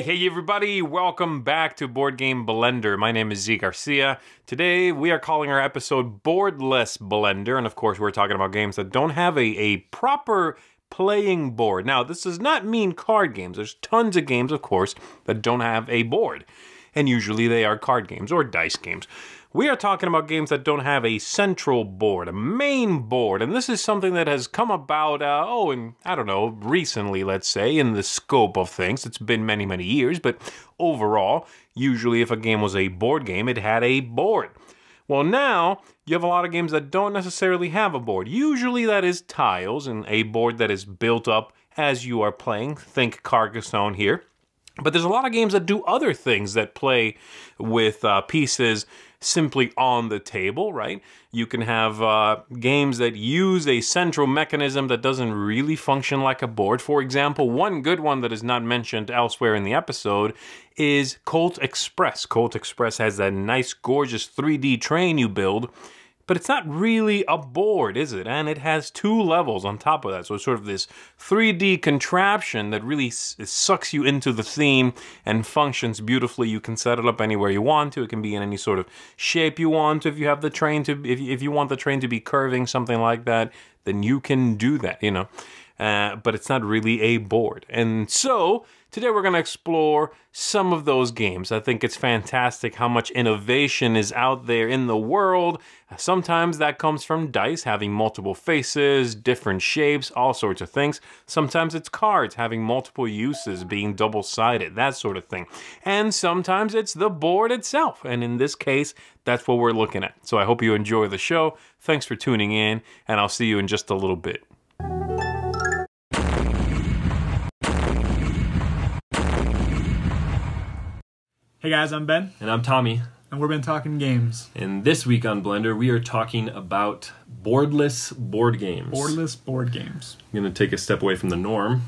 Hey everybody, welcome back to Board Game Blender. My name is Z Garcia. Today we are calling our episode Boardless Blender, and of course we're talking about games that don't have a proper playing board. Now this does not mean card games. There's tons of games, of course, that don't have a board, and usually they are card games or dice games. We are talking about games that don't have a central board, a main board, and this is something that has come about, recently, let's say, in the scope of things. It's been many, many years, but overall, usually if a game was a board game, it had a board. Well, now, you have a lot of games that don't necessarily have a board. Usually that is tiles and a board that is built up as you are playing. Think Carcassonne here. But there's a lot of games that do other things that play with pieces simply on the table, right? You can have games that use a central mechanism that doesn't really function like a board. For example, one good one that is not mentioned elsewhere in the episode is Colt Express. Colt Express has that nice, gorgeous 3D train you build, but it's not really a board, is it? And it has two levels on top of that. So it's sort of this 3D contraption that really sucks you into the theme and functions beautifully. You can set it up anywhere you want to. It can be in any sort of shape you want. If you have the train to, if you want the train to be curving, something like that, then you can do that, you know. But it's not really a board. And so today we're going to explore some of those games. I think it's fantastic how much innovation is out there in the world. Sometimes that comes from dice having multiple faces, different shapes, all sorts of things. Sometimes it's cards having multiple uses, being double-sided, that sort of thing. And sometimes it's the board itself. And in this case, that's what we're looking at. So I hope you enjoy the show. Thanks for tuning in, and I'll see you in just a little bit. Hey guys, I'm Ben. And I'm Tommy. And we've been talking games. And this week on Blender, we are talking about boardless board games. Boardless board games. I'm going to take a step away from the norm.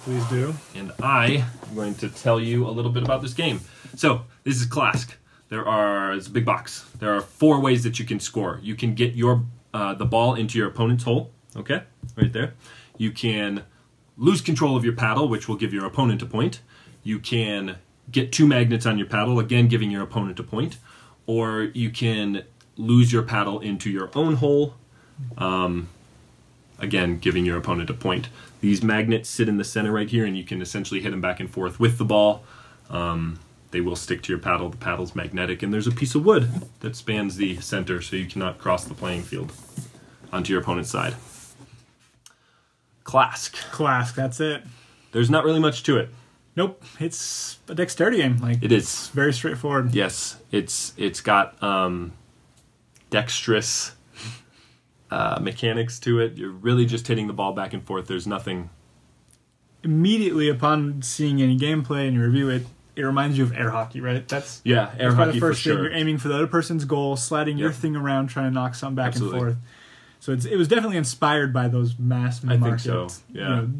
Please do. And I am going to tell you a little bit about this game. So, this is classic. It's a big box. There are 4 ways that you can score. You can get your the ball into your opponent's hole. Okay, right there. You can lose control of your paddle, which will give your opponent a point. You can get 2 magnets on your paddle, again giving your opponent a point, or you can lose your paddle into your own hole, again giving your opponent a point. These magnets sit in the center right here, and you can essentially hit them back and forth with the ball. They will stick to your paddle. The paddle's magnetic, and there's a piece of wood that spans the center, so you cannot cross the playing field onto your opponent's side. Clask. Clask, that's it. There's not really much to it. Nope, it's a dexterity game. Like it is. It's very straightforward. Yes, it's got dexterous mechanics to it. You're really just hitting the ball back and forth. There's nothing. Immediately upon seeing any gameplay and you review it, it reminds you of air hockey, right? That's air hockey the first for thing. sure. You're aiming for the other person's goal, sliding your thing around, trying to knock something back and forth. So it was definitely inspired by those mass market,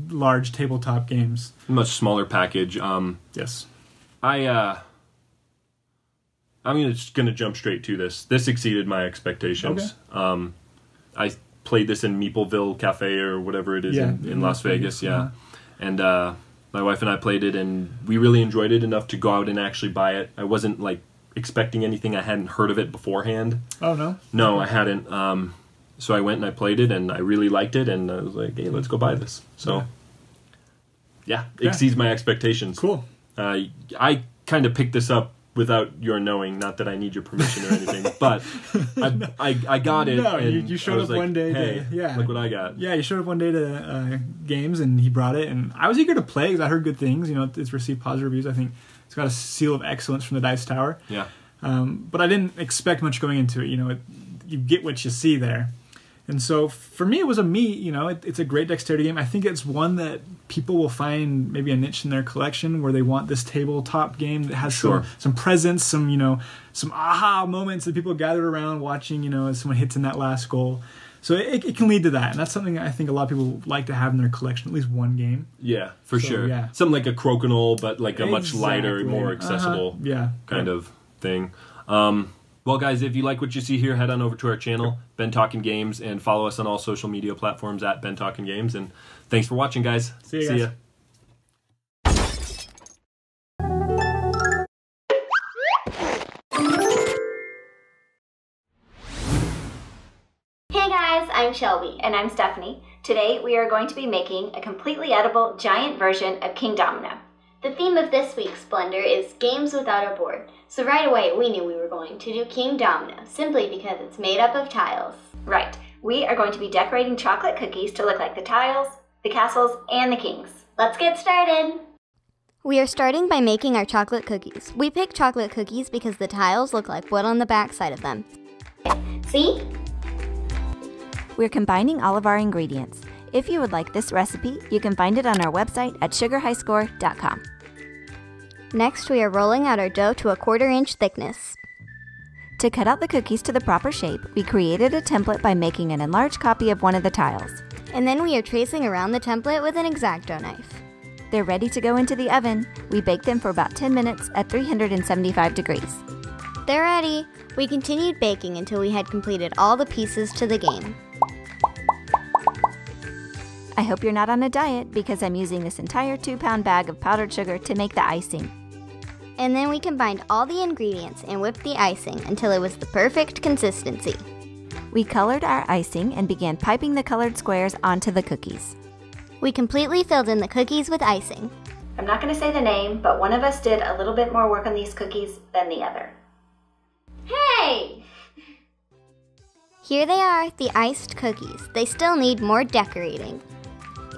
large tabletop games. Much smaller package. Yes. I'm just gonna jump straight to this. This exceeded my expectations. Okay. I played this in Meepleville Cafe or whatever it is in Las Vegas. Yeah. And my wife and I played it, and we really enjoyed it enough to go out and actually buy it. I wasn't like expecting anything. I hadn't heard of it beforehand. Oh no. No, I hadn't. So I went and I played it, and I really liked it, and I was like, hey, let's go buy this. So, yeah, exceeds my expectations. Cool. I kind of picked this up without your knowing, not that I need your permission or anything, but I got it. No, and you showed up one day. Hey, look what I got. Yeah, you showed up one day to games, and he brought it, and I was eager to play because I heard good things. You know, it's received positive reviews. I think it's got a seal of excellence from the Dice Tower. Yeah. But I didn't expect much going into it. You know, you get what you see there. And so for me, it was it's a great dexterity game. I think it's one that people will find maybe a niche in their collection where they want this tabletop game that has some presence, some aha moments that people gather around watching, as someone hits in that last goal. So it can lead to that. And that's something I think a lot of people like to have in their collection, at least one game. Yeah, for sure. Yeah. Something like a crokinole, but like a much lighter, more accessible kind of thing. Well, guys, if you like what you see here, head on over to our channel, Ben Talking Games, and follow us on all social media platforms at Ben Talking Games. And thanks for watching, guys. See ya. Hey guys, I'm Shelby. And I'm Stephanie. Today we are going to be making a completely edible giant version of King Domino. The theme of this week's Blender is games without a board. So right away we knew we were going to do King Domino, simply because it's made up of tiles. Right. We are going to be decorating chocolate cookies to look like the tiles, the castles, and the kings. Let's get started! We are starting by making our chocolate cookies. We picked chocolate cookies because the tiles look like wood on the back side of them. See? We're combining all of our ingredients. If you would like this recipe, you can find it on our website at sugarhighscore.com. Next, we are rolling out our dough to a 1/4 inch thickness. To cut out the cookies to the proper shape, we created a template by making an enlarged copy of one of the tiles. And then we are tracing around the template with an X-Acto knife. They're ready to go into the oven. We bake them for about 10 minutes at 375 degrees. They're ready. We continued baking until we had completed all the pieces to the game. I hope you're not on a diet because I'm using this entire 2-pound bag of powdered sugar to make the icing. And then we combined all the ingredients and whipped the icing until it was the perfect consistency. We colored our icing and began piping the colored squares onto the cookies. We completely filled in the cookies with icing. I'm not going to say the name, but one of us did a little bit more work on these cookies than the other. Hey! Here they are, the iced cookies. They still need more decorating.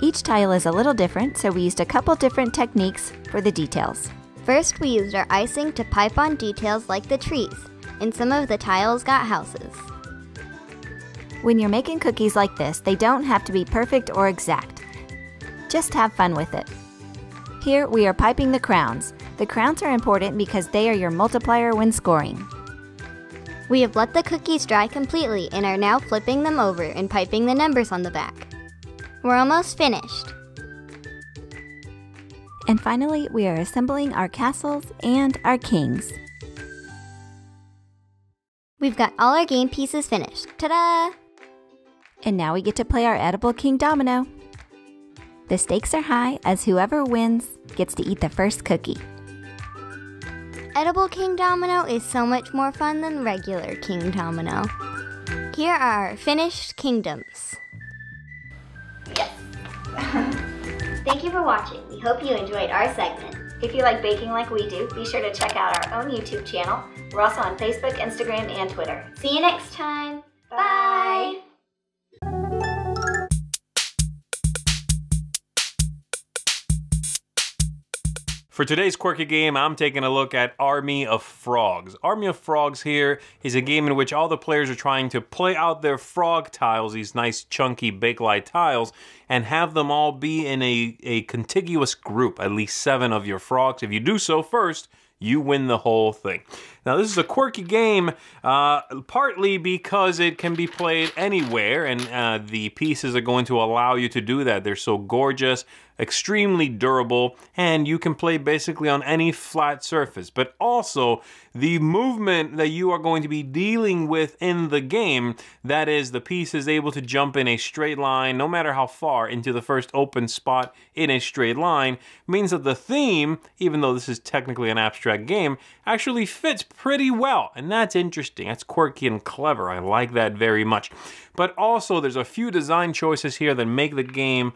Each tile is a little different, so we used a couple different techniques for the details. First, we used our icing to pipe on details like the trees, and some of the tiles got houses. When you're making cookies like this, they don't have to be perfect or exact. Just have fun with it. Here, we are piping the crowns. The crowns are important because they are your multiplier when scoring. We have let the cookies dry completely and are now flipping them over and piping the numbers on the back. We're almost finished. And finally, we are assembling our castles and our kings. We've got all our game pieces finished. Ta-da! And now we get to play our edible King Domino. The stakes are high as whoever wins gets to eat the first cookie. Edible King Domino is so much more fun than regular King Domino. Here are our finished kingdoms. Yes. Thank you for watching. We hope you enjoyed our segment. If you like baking like we do, be sure to check out our own YouTube channel. We're also on Facebook, Instagram, and Twitter. See you next time. Bye. For today's Quirky Game, I'm taking a look at Army of Frogs. Army of Frogs here is a game in which all the players are trying to play out their frog tiles, these nice chunky Bakelite tiles, and have them all be in a contiguous group, at least 7 of your frogs. If you do so first, you win the whole thing. Now, this is a quirky game, partly because it can be played anywhere, and the pieces are going to allow you to do that. They're so gorgeous, extremely durable, and you can play basically on any flat surface. But also, the movement that you are going to be dealing with in the game, that is, the piece is able to jump in a straight line, no matter how far, into the first open spot in a straight line, means that the theme, even though this is technically an abstract game, actually fits pretty well. And that's interesting. That's quirky and clever. I like that very much. But also, there's a few design choices here that make the game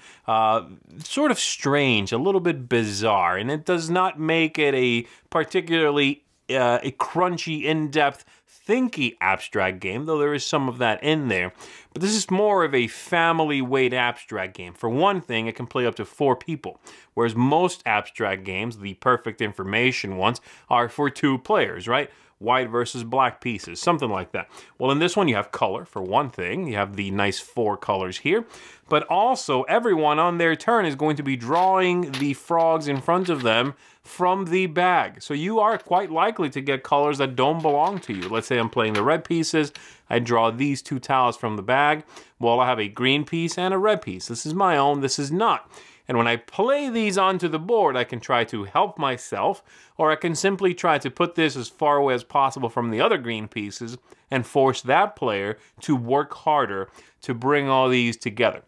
sort of strange, a little bit bizarre, and it does not make it a particularly a crunchy, in-depth, thinky abstract game, though there is some of that in there. But this is more of a family-weight abstract game. For one thing, it can play up to 4 people, whereas most abstract games, the perfect information ones, are for 2 players, right? White versus black pieces, something like that. Well, in this one, you have color, for one thing. You have the nice 4 colors here. But also, everyone on their turn is going to be drawing the frogs in front of them from the bag. So you are quite likely to get colors that don't belong to you. Let's say I'm playing the red pieces. I draw these 2 tiles from the bag. Well, I have a green piece and a red piece. This is my own, this is not. And when I play these onto the board, I can try to help myself, or I can simply try to put this as far away as possible from the other green pieces and force that player to work harder to bring all these together.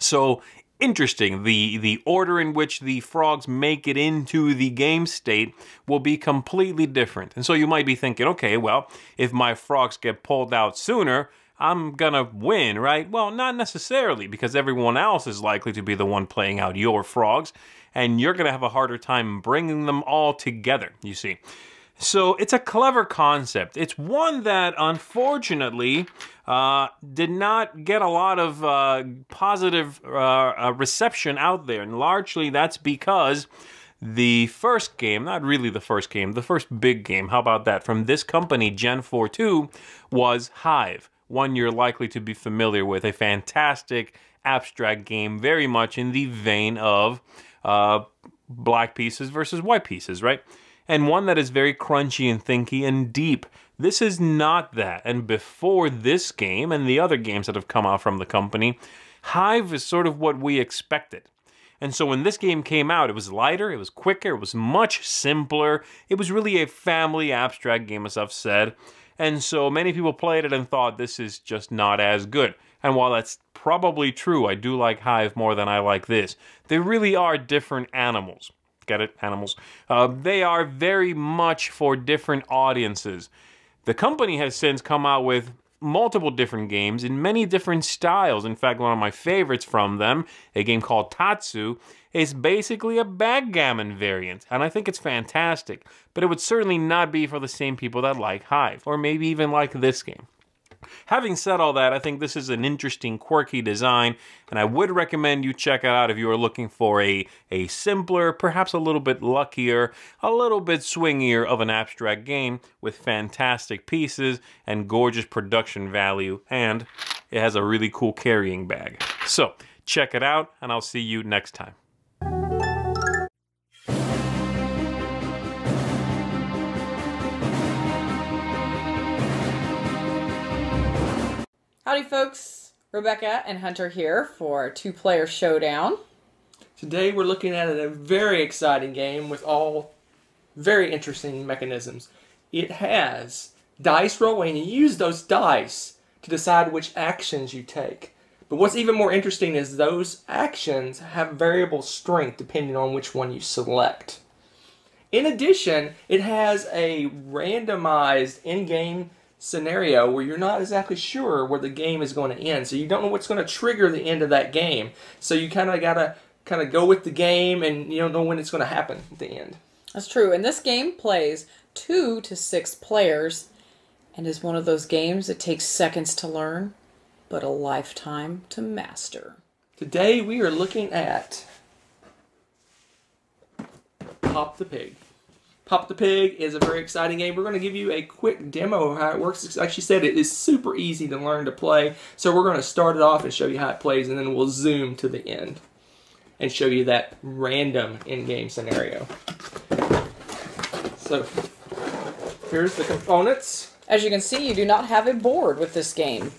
So, interesting, the order in which the frogs make it into the game state will be completely different. And so you might be thinking, okay, well, if my frogs get pulled out sooner, I'm gonna win, right? Well, not necessarily, because everyone else is likely to be the one playing out your frogs, and you're gonna have a harder time bringing them all together, you see. So it's a clever concept. It's one that, unfortunately, did not get a lot of positive reception out there. And largely that's because the first game, not really the first game, the first big game, how about that, from this company, Gen 4 2, was Hive. One you're likely to be familiar with. A fantastic abstract game, very much in the vein of black pieces versus white pieces, right? And one that is very crunchy and thinky and deep. This is not that. And before this game and the other games that have come out from the company, Hive is sort of what we expected. And so when this game came out, it was lighter, it was quicker, it was much simpler. It was really a family abstract game, as I've said. And so many people played it and thought this is just not as good. And while that's probably true, I do like Hive more than I like this. They really are different animals. Get it? Animals. They are very much for different audiences. The company has since come out with multiple different games in many different styles. In fact, one of my favorites from them, a game called Tatsu, is basically a backgammon variant. And I think it's fantastic. But it would certainly not be for the same people that like Hive, or maybe even like this game. Having said all that, I think this is an interesting, quirky design, and I would recommend you check it out if you are looking for a simpler, perhaps a little bit luckier, a little bit swingier of an abstract game with fantastic pieces and gorgeous production value, and it has a really cool carrying bag. So, check it out, and I'll see you next time. Howdy folks, Rebecca and Hunter here for two-player showdown. Today we're looking at a very exciting game with all very interesting mechanisms. It has dice rolling, and you use those dice to decide which actions you take. But what's even more interesting is those actions have variable strength depending on which one you select. In addition, it has a randomized in-game scenario where you're not exactly sure where the game is going to end, so you don't know what's going to trigger the end of that game. So you kind of gotta go with the game, and you don't know when it's going to happen at the end. That's true, and this game plays 2 to 6 players, and is one of those games that takes seconds to learn, but a lifetime to master. Today we are looking at Pop the Pig. Pop the Pig is a very exciting game. We're going to give you a quick demo of how it works. Like she said, it is super easy to learn to play. So we're going to start it off and show you how it plays, and then we'll zoom to the end and show you that random in-game scenario. So here's the components. As you can see, you do not have a board with this game.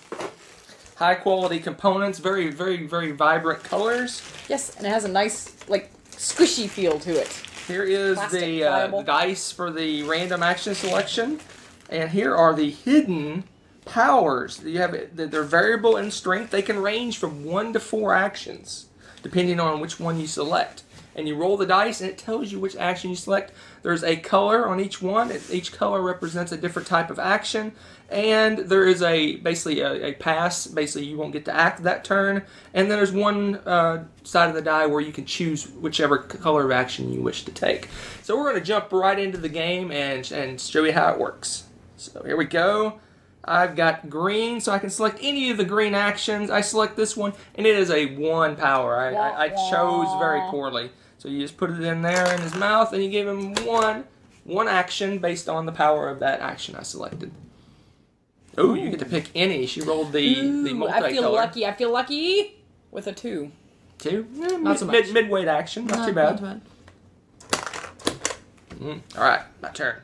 High quality components, very, very, very vibrant colors. Yes, and it has a nice, like, squishy feel to it. Here is the dice for the random action selection, and here are the hidden powers. You have they're variable in strength. They can range from 1 to 4 actions, depending on which one you select. And you roll the dice, and it tells you which action you select. There's a color on each one. Each color represents a different type of action. And there is basically a pass. Basically, you won't get to act that turn. And then there's one side of the die where you can choose whichever color of action you wish to take. So we're going to jump right into the game and show you how it works. So here we go. I've got green, so I can select any of the green actions. I select this one, and it is a 1 power. I chose very poorly. So you just put it in there in his mouth, and you give him one action based on the power of that action I selected. Oh, you get to pick any. She rolled the multicolor. I feel lucky with a 2. 2? Not so much. Mid-weight action, not too bad. Not bad. All right, my turn.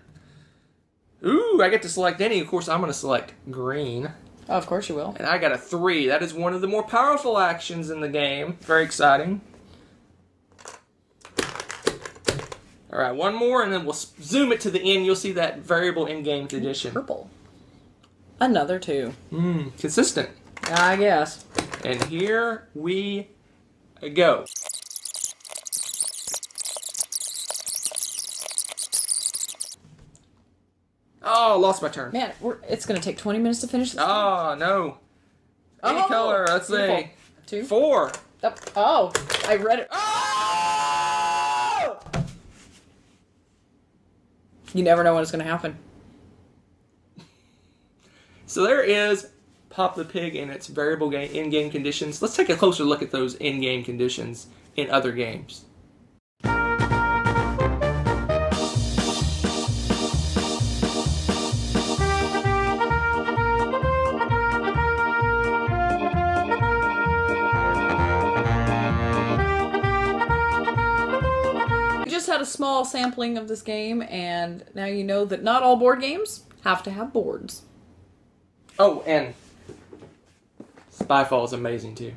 Ooh, I get to select any. Of course, I'm going to select green. Oh, of course you will. And I got a 3. That is one of the more powerful actions in the game. Very exciting. All right, one more, and then we'll zoom it to the end. You'll see that variable in-game condition. Purple. Another 2. Consistent. I guess. And here we go. Oh, lost my turn. Man, it's going to take 20 minutes to finish this. Oh, no. Any color. Let's see. 2. 4. Oh, I read it. Oh! You never know when it's going to happen. So there is Pop the Pig and its variable in-game conditions. Let's take a closer look at those in-game conditions in other games. Had a small sampling of this game, and now you know that not all board games have to have boards. Oh, and Spyfall is amazing too.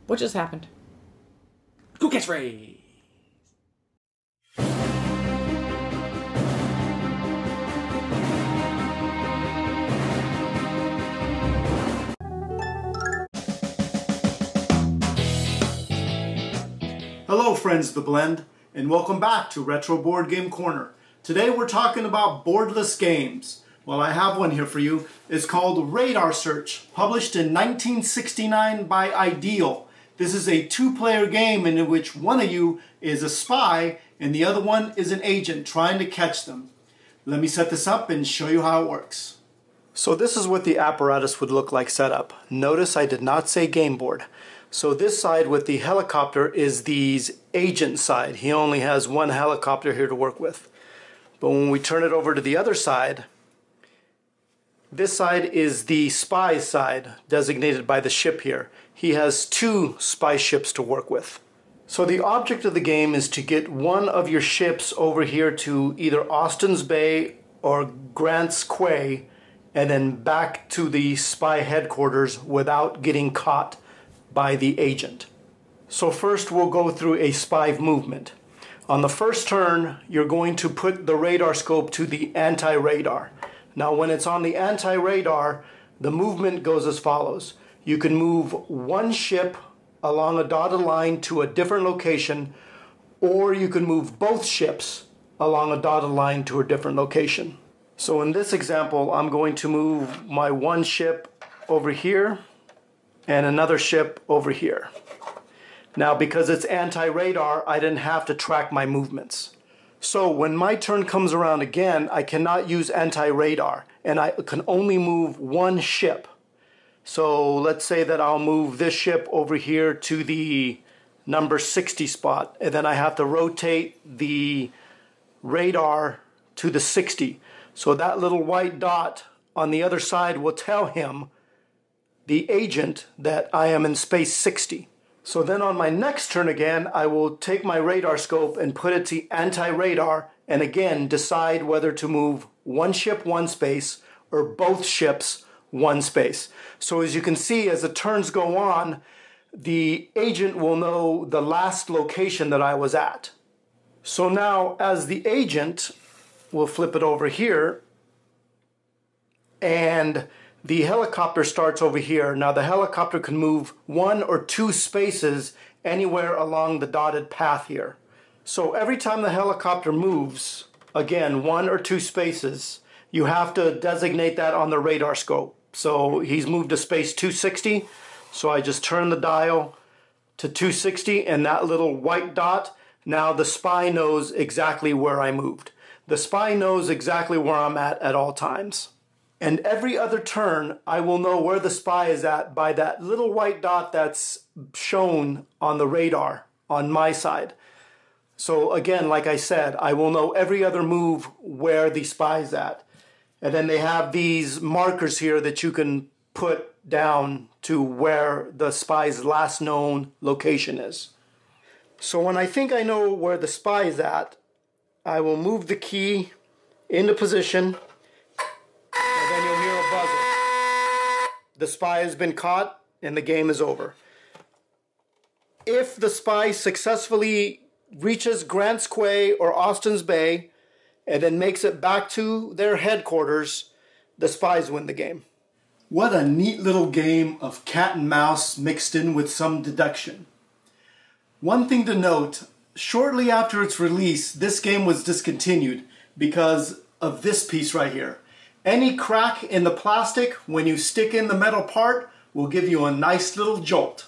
What just happened? Cool catchphrase! Hello friends of the Blend, and welcome back to Retro Board Game Corner. Today we're talking about boardless games. Well, I have one here for you. It's called Radar Search, published in 1969 by Ideal. This is a 2-player game in which one of you is a spy and the other one is an agent trying to catch them. Let me set this up and show you how it works. So this is what the apparatus would look like set up. Notice I did not say game board. So this side with the helicopter is the agent side. He only has one helicopter here to work with. But when we turn it over to the other side, this side is the spy side, designated by the ship here. He has 2 spy ships to work with. So the object of the game is to get one of your ships over here to either Austin's Bay or Grant's Quay, and then back to the spy headquarters without getting caught by the agent. So first we'll go through a spy movement. On the first turn, you're going to put the radar scope to the anti-radar. Now when it's on the anti-radar, the movement goes as follows. You can move one ship along a dotted line to a different location, or you can move both ships along a dotted line to a different location. So in this example, I'm going to move my one ship over here and another ship over here. Now because it's anti-radar, I didn't have to track my movements. So when my turn comes around again, I cannot use anti-radar, and I can only move one ship. So let's say that I'll move this ship over here to the number 60 spot, and then I have to rotate the radar to the 60. So that little white dot on the other side will tell him, the agent, that I am in space 60. So then on my next turn again, I will take my radar scope and put it to anti-radar, and again decide whether to move one ship one space or both ships one space. So as you can see, as the turns go on, the agent will know the last location that I was at. So now as the agent, we'll flip it over here, and the helicopter starts over here. Now the helicopter can move 1 or 2 spaces anywhere along the dotted path here. So every time the helicopter moves, again 1 or 2 spaces, you have to designate that on the radar scope. So he's moved to space 260, so I just turn the dial to 260, and that little white dot, now the spy knows exactly where I moved. The spy knows exactly where I'm at all times. And every other turn, I will know where the spy is at by that little white dot that's shown on the radar on my side. So again, like I said, I will know every other move where the spy's at. And then they have these markers here that you can put down to where the spy's last known location is. So when I think I know where the spy is at, I will move the key into position, and then you'll hear a buzzer. The spy has been caught and the game is over. If the spy successfully reaches Grant's Quay or Austin's Bay and then makes it back to their headquarters, the spies win the game. What a neat little game of cat and mouse mixed in with some deduction. One thing to note, shortly after its release, this game was discontinued because of this piece right here. Any crack in the plastic when you stick in the metal part will give you a nice little jolt.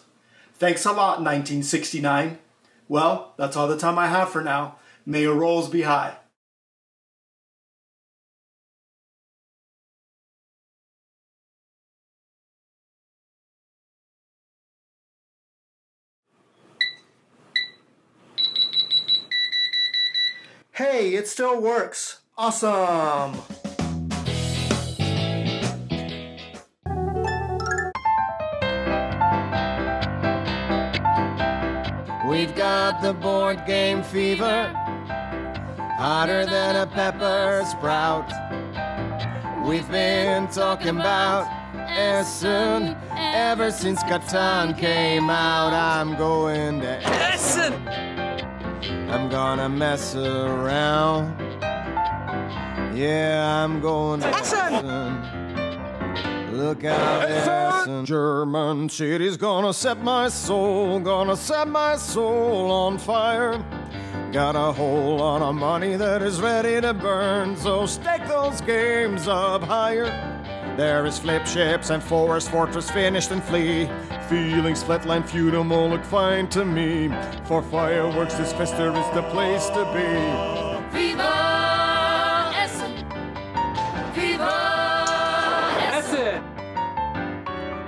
Thanks a lot, 1969. Well, that's all the time I have for now. May your rolls be high. Hey, it still works. Awesome. We've got the board game fever, hotter than a pepper sprout. We've been talking about Essen ever since Catan came out. I'm going to Essen. I'm gonna mess around. Yeah, I'm going to Essen. Look out, Essen. German city's gonna set my soul on fire. Got a whole lot of money that is ready to burn, so stake those games up higher. There is flip ships and forest fortress finished and flee. Feelings flatline feudum all look fine to me. For fireworks this fester is the place to be. Viva Essen! Viva Essen!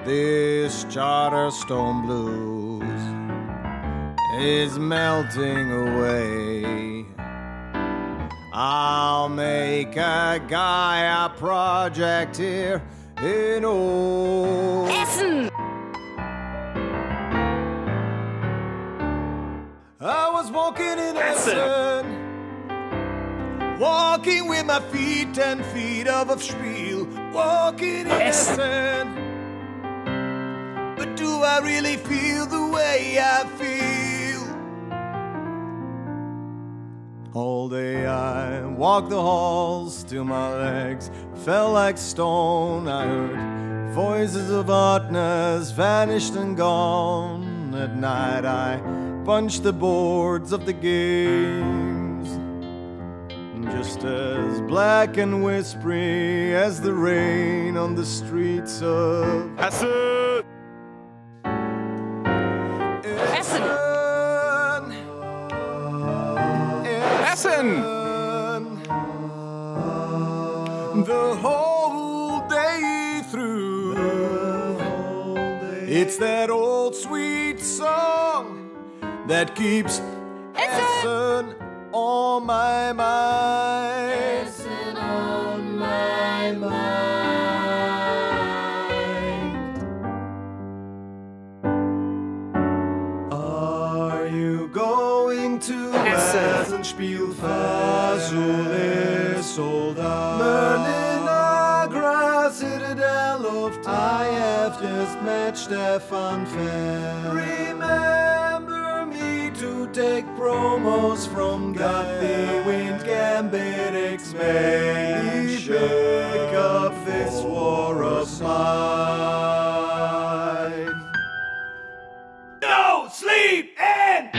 This Charterstone blues is melting away. I'll make a Gaia project here in old Essen! I was walking in Essen, walking with my feet 10 feet of spiel, walking in Essen. But do I really feel the way I feel? All day I walked the halls till my legs felt like stone. I heard voices of hotness vanished and gone. At night I punched the boards of the games, just as black and whispery as the rain on the streets of Essen. Essen! Essen! The whole day through. It's that old sweet song that keeps Essen on my mind. Essen on my mind. Are you going to Essen? Spielversuch sold out. Merlin Agra, Citadel of Time. I have just met Stefan Fell. Remember me to take promos from Got the Wind Gambit X-Men. Pick up this war of mine. No sleep in!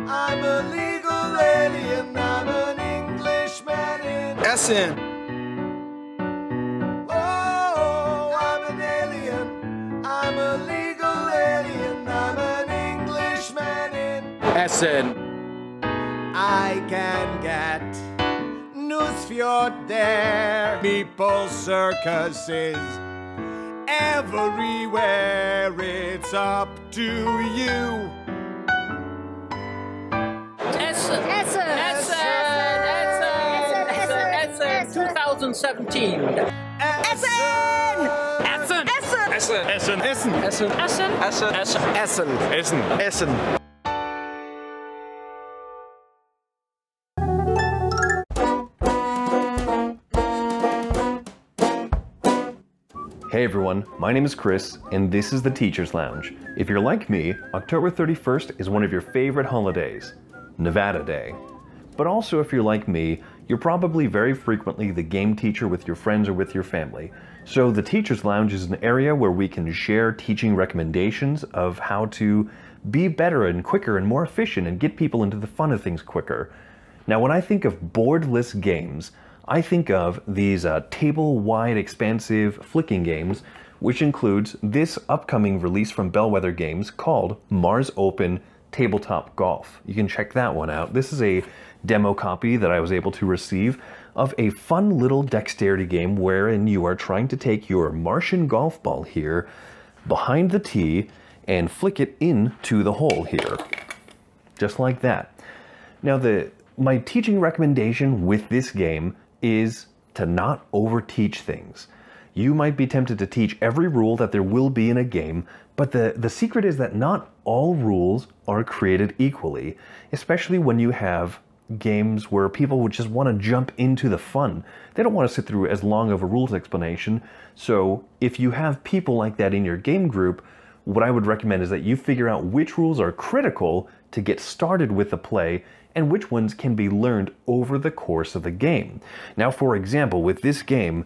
I'm a legal alien, I'm an Englishman in Essen. Oh, I'm an alien, I'm a legal alien, I'm an Englishman in Essen. I can get Newsfjord there, Meeple circuses everywhere, it's up to you. Essen! Essen! Essen! Essen! 2017! Essen! Essen! Essen! Essen! Essen! Essen! Essen! Essen! Essen! Essen! Essen! Essen! Hey everyone, my name is Chris, and this is the Teacher's Lounge. If you're like me, October 31st is one of your favorite holidays, Nevada Day. But also if you're like me, you're probably very frequently the game teacher with your friends or with your family. So the Teacher's Lounge is an area where we can share teaching recommendations of how to be better and quicker and more efficient and get people into the fun of things quicker. Now, when I think of boardless games, I think of these table-wide expansive flicking games, which includes this upcoming release from Bellwether Games called Mars Open Tabletop Golf. You can check that one out. This is a demo copy that I was able to receive of a fun little dexterity game wherein you are trying to take your Martian golf ball here behind the tee and flick it into the hole here, just like that. Now, my teaching recommendation with this game is to not over-teach things. You might be tempted to teach every rule that there will be in a game, but the secret is that not all rules are created equally, especially when you have games where people would just want to jump into the fun. They don't want to sit through as long of a rules explanation. So if you have people like that in your game group, what I would recommend is that you figure out which rules are critical to get started with the play and which ones can be learned over the course of the game. Now, for example, with this game,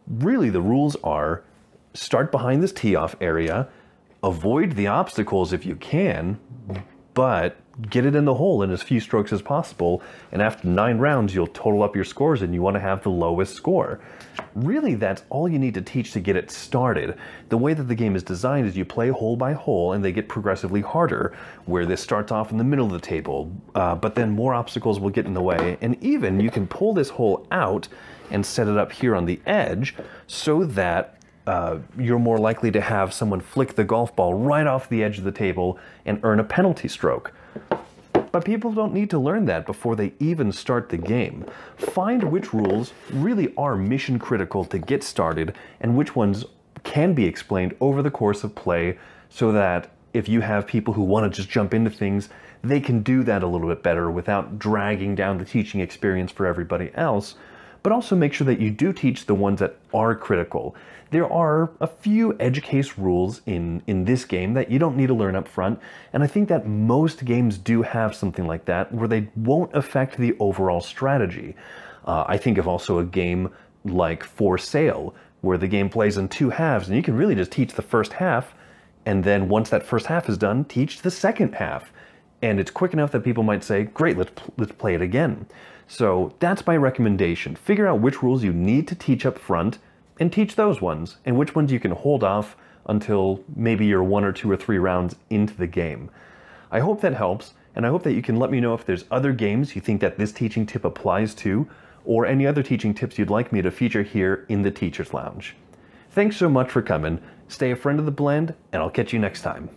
really the rules are start behind this tee-off area, avoid the obstacles if you can, but get it in the hole in as few strokes as possible, and after 9 rounds you'll total up your scores and you want to have the lowest score. Really, that's all you need to teach to get it started. The way that the game is designed is you play hole by hole and they get progressively harder, where this starts off in the middle of the table, but then more obstacles will get in the way, and even you can pull this hole out and set it up here on the edge so that you're more likely to have someone flick the golf ball right off the edge of the table and earn a penalty stroke. But people don't need to learn that before they even start the game. Find which rules really are mission critical to get started and which ones can be explained over the course of play so that if you have people who want to just jump into things, they can do that a little bit better without dragging down the teaching experience for everybody else. But also make sure that you do teach the ones that are critical. There are a few edge case rules in this game that you don't need to learn up front, and I think that most games do have something like that where they won't affect the overall strategy. I think of also a game like For Sale, where the game plays in 2 halves, and you can really just teach the first half, and then once that first half is done, teach the second half. And it's quick enough that people might say, great, let's play it again. So that's my recommendation. Figure out which rules you need to teach up front and teach those ones, and which ones you can hold off until maybe you're 1 or 2 or 3 rounds into the game. I hope that helps, and I hope that you can let me know if there's other games you think that this teaching tip applies to, or any other teaching tips you'd like me to feature here in the Teacher's Lounge. Thanks so much for coming. Stay a friend of the blend, and I'll catch you next time.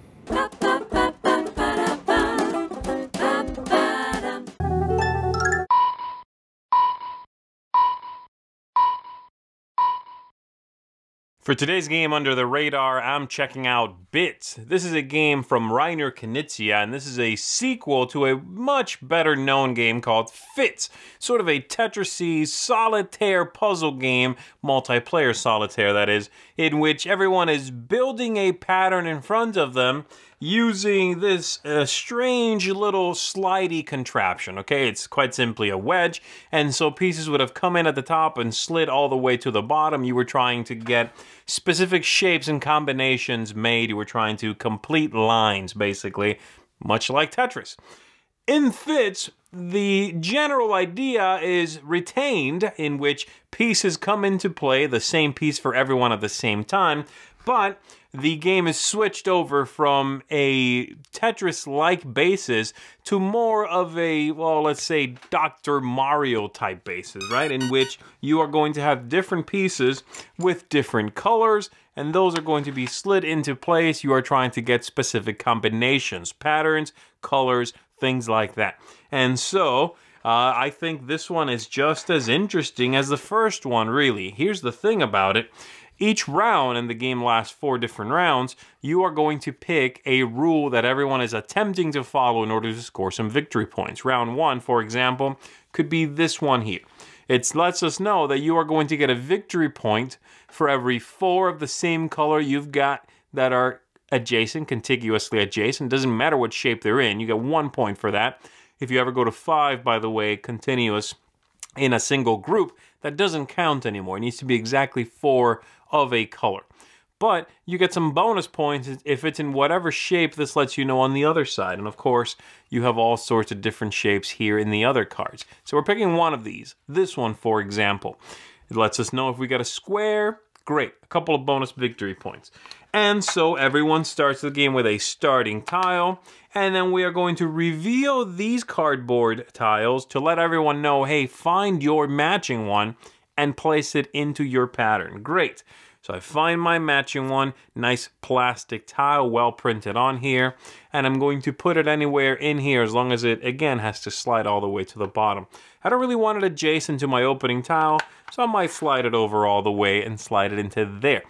For today's game under the radar, I'm checking out Bits. This is a game from Reiner Knizia, and this is a sequel to a much better known game called Fits. Sort of a Tetris-y solitaire puzzle game, multiplayer solitaire that is, in which everyone is building a pattern in front of them using this strange little slidey contraption, okay? It's quite simply a wedge, and so pieces would have come in at the top and slid all the way to the bottom. You were trying to get specific shapes and combinations made. You were trying to complete lines, basically, much like Tetris. In Fits, the general idea is retained, in which pieces come into play, the same piece for everyone at the same time, but the game is switched over from a Tetris-like basis to more of a, well, let's say Dr. Mario type basis, right? In which you are going to have different pieces with different colors, and those are going to be slid into place. You are trying to get specific combinations, patterns, colors, things like that. And so, I think this one is just as interesting as the first one, really. Here's the thing about it. Each round, and the game lasts 4 different rounds, you are going to pick a rule that everyone is attempting to follow in order to score some victory points. Round 1, for example, could be this one here. It lets us know that you are going to get a victory point for every 4 of the same color you've got that are adjacent, contiguously adjacent. Doesn't matter what shape they're in, you get 1 point for that. If you ever go to 5, by the way, continuous, in a single group, that doesn't count anymore. It needs to be exactly 4 of a color. But you get some bonus points if it's in whatever shape this lets you know on the other side. And of course, you have all sorts of different shapes here in the other cards. So we're picking one of these. This one, for example. It lets us know if we got a square. Great, a couple of bonus victory points. And so everyone starts the game with a starting tile. And then we are going to reveal these cardboard tiles to let everyone know, hey, find your matching one and place it into your pattern. Great. So I find my matching one, nice plastic tile, well printed on here, and I'm going to put it anywhere in here as long as it, again, has to slide all the way to the bottom. I don't really want it adjacent to my opening tile, so I might slide it over all the way and slide it into there.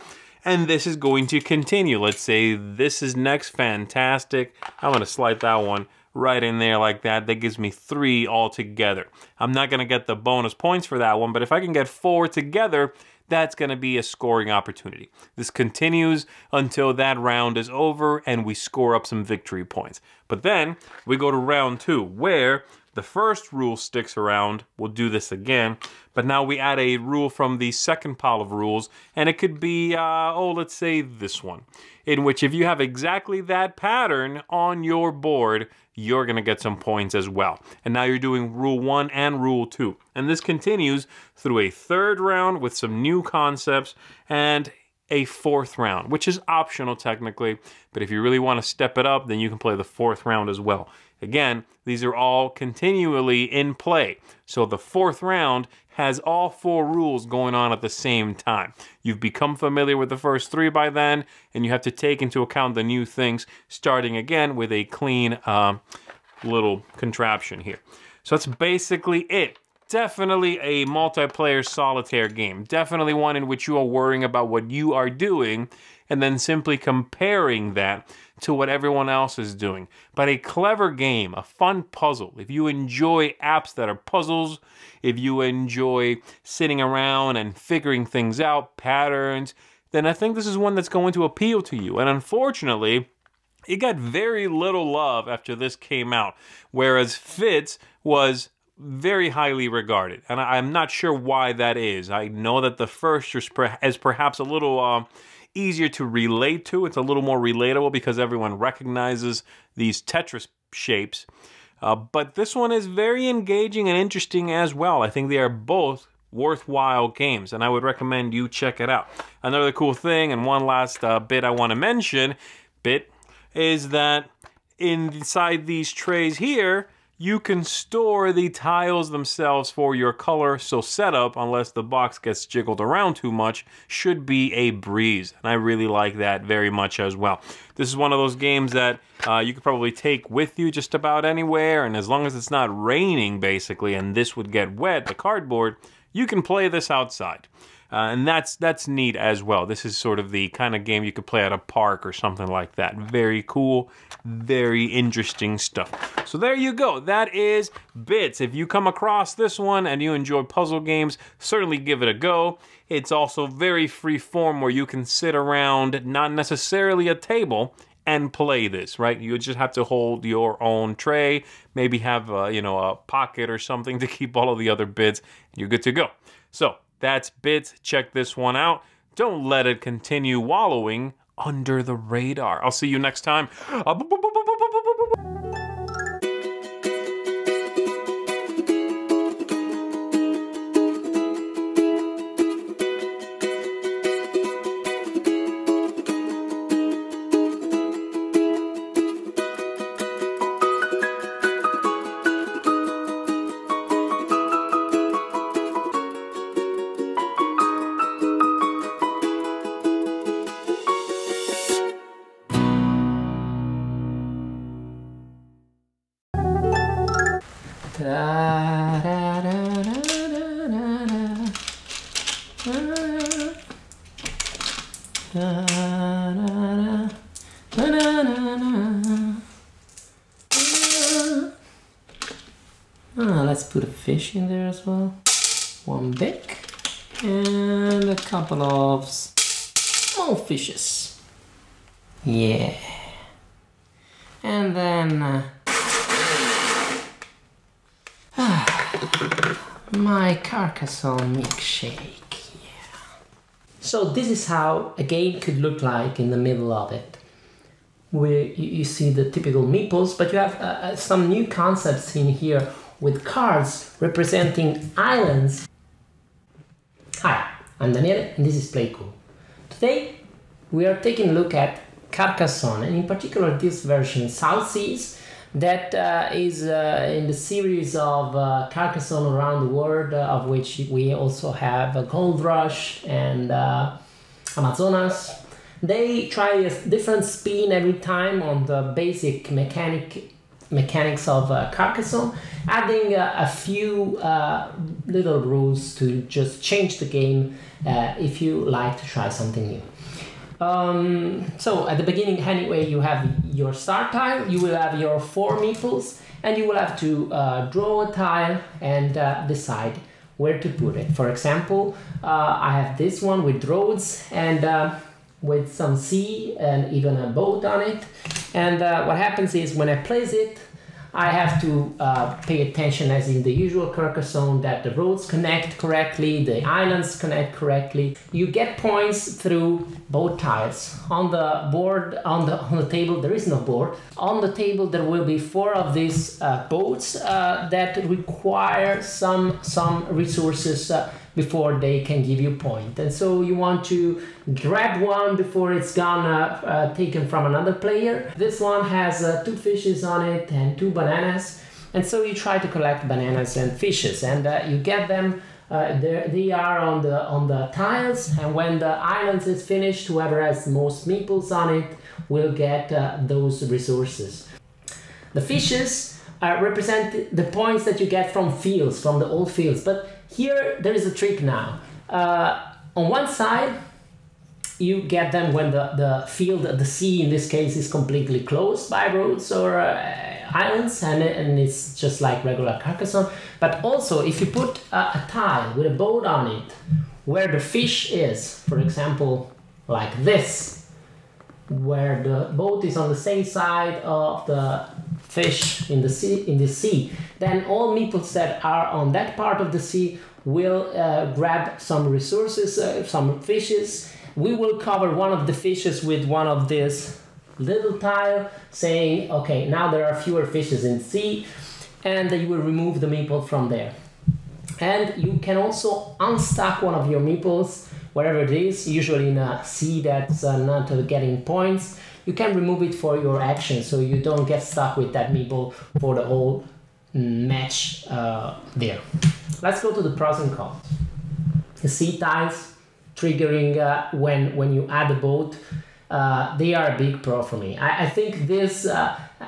And this is going to continue. Let's say this is next, fantastic. I'm going to slide that one right in there like that. That gives me 3 altogether. I'm not going to get the bonus points for that one, but if I can get 4 together, that's going to be a scoring opportunity. This continues until that round is over and we score up some victory points. But then we go to round 2 where the first rule sticks around. We'll do this again, but now we add a rule from the second pile of rules, and it could be, let's say this one, in which if you have exactly that pattern on your board, you're going to get some points as well. And now you're doing rule 1 and rule 2. And this continues through a 3rd round with some new concepts and a 4th round, which is optional technically. But if you really want to step it up, then you can play the 4th round as well. Again, these are all continually in play. So the 4th round has all 4 rules going on at the same time. You've become familiar with the first 3 by then, and you have to take into account the new things, starting again with a clean little contraption here. So that's basically it. Definitely a multiplayer solitaire game. Definitely one in which you are worrying about what you are doing and then simply comparing that to what everyone else is doing. But a clever game, a fun puzzle. If you enjoy apps that are puzzles, if you enjoy sitting around and figuring things out, patterns, then I think this is one that's going to appeal to you. And unfortunately, it got very little love after this came out, whereas Fits was very highly regarded. And I'm not sure why that is. I know that the first is perhaps a little easier to relate to. It's a little more relatable because everyone recognizes these Tetris shapes. But this one is very engaging and interesting as well. I think they are both worthwhile games, and I would recommend you check it out. Another cool thing, and one last bit I want to mention, is that inside these trays here, you can store the tiles themselves for your color, so setup, unless the box gets jiggled around too much, should be a breeze. And I really like that very much as well. This is one of those games that you could probably take with you just about anywhere, and as long as it's not raining, basically, and this would get wet, the cardboard, you can play this outside. And that's neat as well. This is sort of the kind of game you could play at a park or something like that. Very cool, very interesting stuff. So there you go. That is Bits. If you come across this one and you enjoy puzzle games, certainly give it a go. It's also very free form where you can sit around, not necessarily a table, and play this, right? You just have to hold your own tray, maybe have a pocket or something to keep all of the other bits, and you're good to go. So that's Bits. Check this one out. Don't let it continue wallowing under the radar. I'll see you next time. Let's put a fish in there as well. One big and a couple of small fishes. Yeah. And then My Carcassonne milkshake, yeah. So this is how a game could look like in the middle of it. Where you see the typical meeples, but you have some new concepts in here with cards representing islands. Hi, I'm Daniele and this is Play Cool. Today we are taking a look at Carcassonne, and in particular this version, South Seas, that is in the series of Carcassonne around the world, of which we also have Gold Rush and Amazonas. They try a different spin every time on the basic mechanics of Carcassonne, adding a few little rules to just change the game if you like to try something new. So at the beginning anyway, you have your start tile, you will have your 4 meeples, and you will have to draw a tile and decide where to put it. For example, I have this one with roads and with some sea and even a boat on it. And what happens is when I place it, I have to pay attention, as in the usual Carcassonne, that the roads connect correctly, the islands connect correctly. You get points through both tiles. On the board, on the table, there is no board. On the table there will be 4 of these boats that require some resources before they can give you point. And so you want to grab one before it's gone taken from another player. This one has 2 fishes on it and 2 bananas. And so you try to collect bananas and fishes, and you get them. They are on the tiles, and when the island is finished, whoever has the most meeples on it will get those resources. The fishes represent the points that you get from fields, from the old fields. But here there is a trick now. On one side, you get them when the field, the sea in this case, is completely closed by roads or islands, and it's just like regular Carcassonne. But also, if you put a tile with a boat on it, where the fish is, for example, like this, where the boat is on the same side of the fish in the sea, then all meeples that are on that part of the sea will grab some resources, some fishes. We will cover one of the fishes with one of these little tile, saying, okay, now there are fewer fishes in the sea, and you will remove the meeple from there. And you can also unstack one of your meeples, wherever it is, usually in a sea that's not getting points. You can remove it for your action, so you don't get stuck with that meeple for the whole match there. Let's go to the pros and cons. The sea tiles triggering when you add a boat, they are a big pro for me. I think this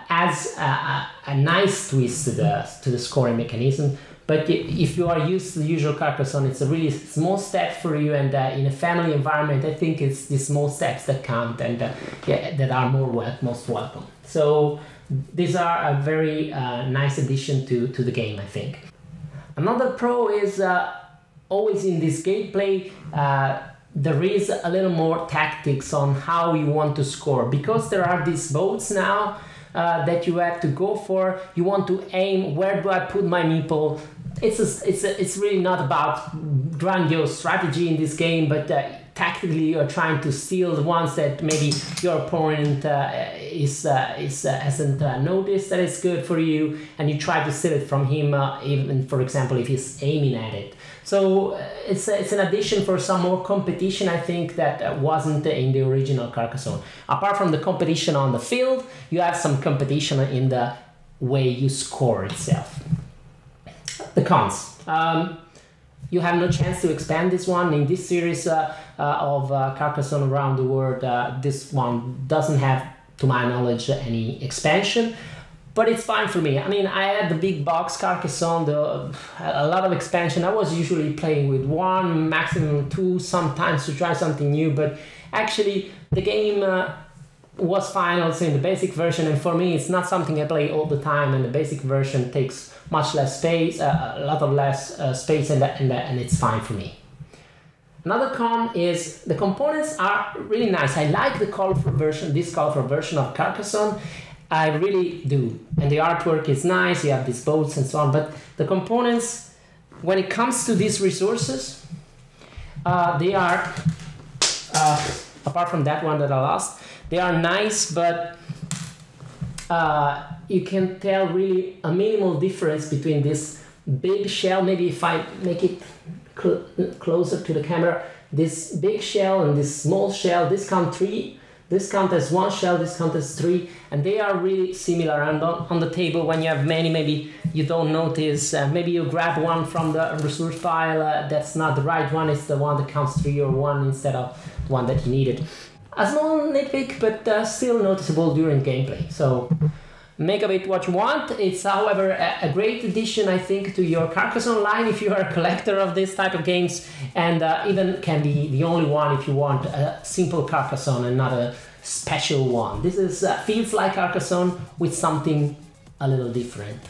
adds a nice twist to the scoring mechanism. But if you are used to the usual Carcassonne, it's a really small step for you, and in a family environment, I think it's the small steps that count and that are most welcome. So these are a very nice addition to the game, I think. Another pro is always in this gameplay, there is a little more tactics on how you want to score, because there are these boats now that you have to go for. You want to aim, where do I put my meeple? It's really not about grandiose strategy in this game, but tactically you're trying to steal the ones that maybe your opponent hasn't noticed that it's good for you, and you try to steal it from him, even for example if he's aiming at it. So it's an addition for some more competition, I think, that wasn't in the original Carcassonne. Apart from the competition on the field, you have some competition in the way you score itself. The cons. You have no chance to expand this one. In this series of Carcassonne around the world, this one doesn't have, to my knowledge, any expansion. But it's fine for me. I mean, I had the big box Carcassonne, a lot of expansion. I was usually playing with 1, maximum 2, sometimes to try something new. But actually, the game was fine also in the basic version. And for me, it's not something I play all the time. And the basic version takes much less space, a lot of less space, and it's fine for me. Another con is the components are really nice. I like the colorful version, this colorful version of Carcassonne. I really do. And the artwork is nice, you have these boats and so on, but the components, when it comes to these resources, they are, apart from that one that I lost, they are nice, but you can tell really a minimal difference between this big shell. Maybe if I make it closer to the camera, this big shell and this small shell, this count 3, this count as 1 shell, this count as 3, and they are really similar. And on the table, when you have many, maybe you don't notice, maybe you grab one from the resource pile, that's not the right one, it's the one that counts 3 or 1 instead of the one that you needed. A small nitpick, but still noticeable during gameplay. So make of it what you want. It's, however, a great addition, I think, to your Carcassonne line if you are a collector of this type of games, and even can be the only one if you want a simple Carcassonne and not a special one. This is feels like Carcassonne with something a little different.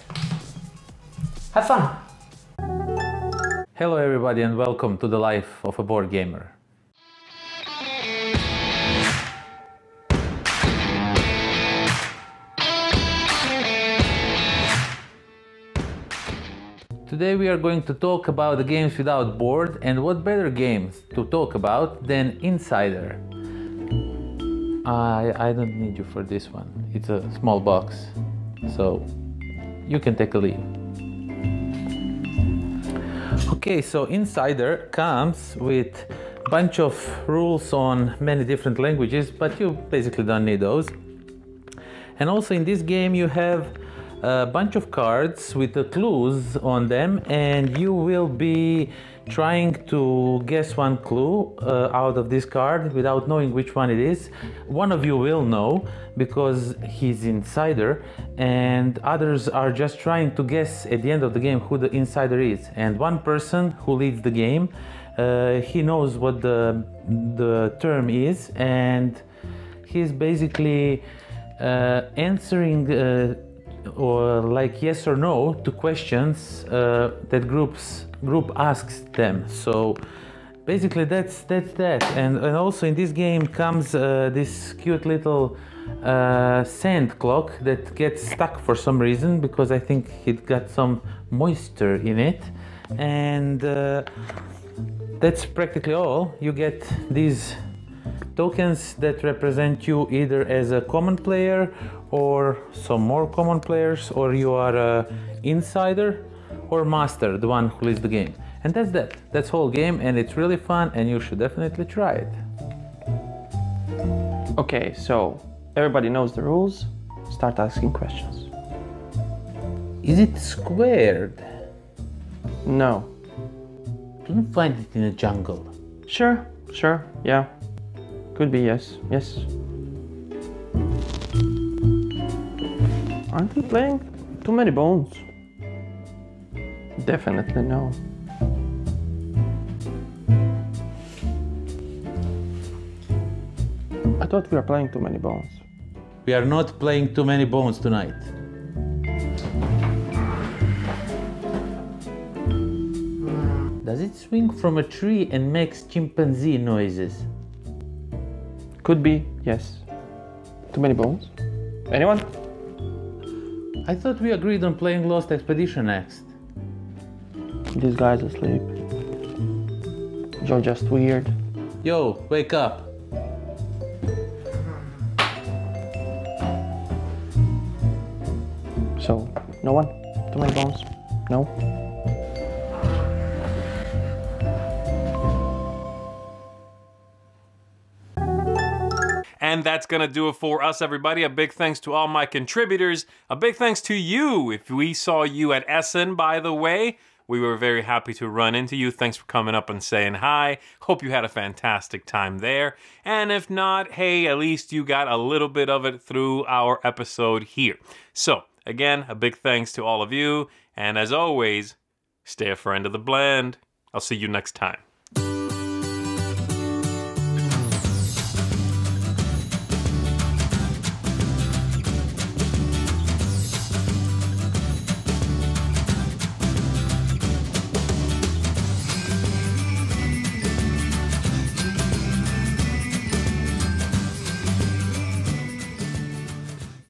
Have fun! Hello everybody and welcome to the life of a board gamer. Today we are going to talk about the games without board, and what better games to talk about than Insider. I don't need you for this one. It's a small box, so you can take a leave. Okay, so Insider comes with a bunch of rules on many different languages, but you basically don't need those. And also in this game you have a bunch of cards with the clues on them, and you will be trying to guess one clue out of this card without knowing which one it is. One of you will know because he's insider, and others are just trying to guess at the end of the game who the insider is. And one person who leads the game, he knows what the term is, and he's basically answering or like yes or no to questions that group asks them. So basically that's that. And also in this game comes this cute little sand clock that gets stuck for some reason, because I think it got some moisture in it. And that's practically all. You get these tokens that represent you either as a common player or some more common players, or you are a insider or master, the one who leads the game. And that's whole game, and it's really fun, and you should definitely try it. Okay, so everybody knows the rules. Start asking questions. Is it squared? No. Couldn't find it in a jungle. Sure, yeah. Could be yes. Aren't we playing too many bones? Definitely no. I thought we were playing too many bones. We are not playing too many bones tonight. Does it swing from a tree and makes chimpanzee noises? Could be, yes. Too many bones? Anyone? I thought we agreed on playing Lost Expedition next. This guy's asleep. You're just weird. Yo, wake up. So, no one? Too many bones? No? And that's going to do it for us, everybody. A big thanks to all my contributors. A big thanks to you. If we saw you at Essen, by the way, we were very happy to run into you. Thanks for coming up and saying hi. Hope you had a fantastic time there. And if not, hey, at least you got a little bit of it through our episode here. So, again, a big thanks to all of you. And as always, stay a friend of the blend. I'll see you next time.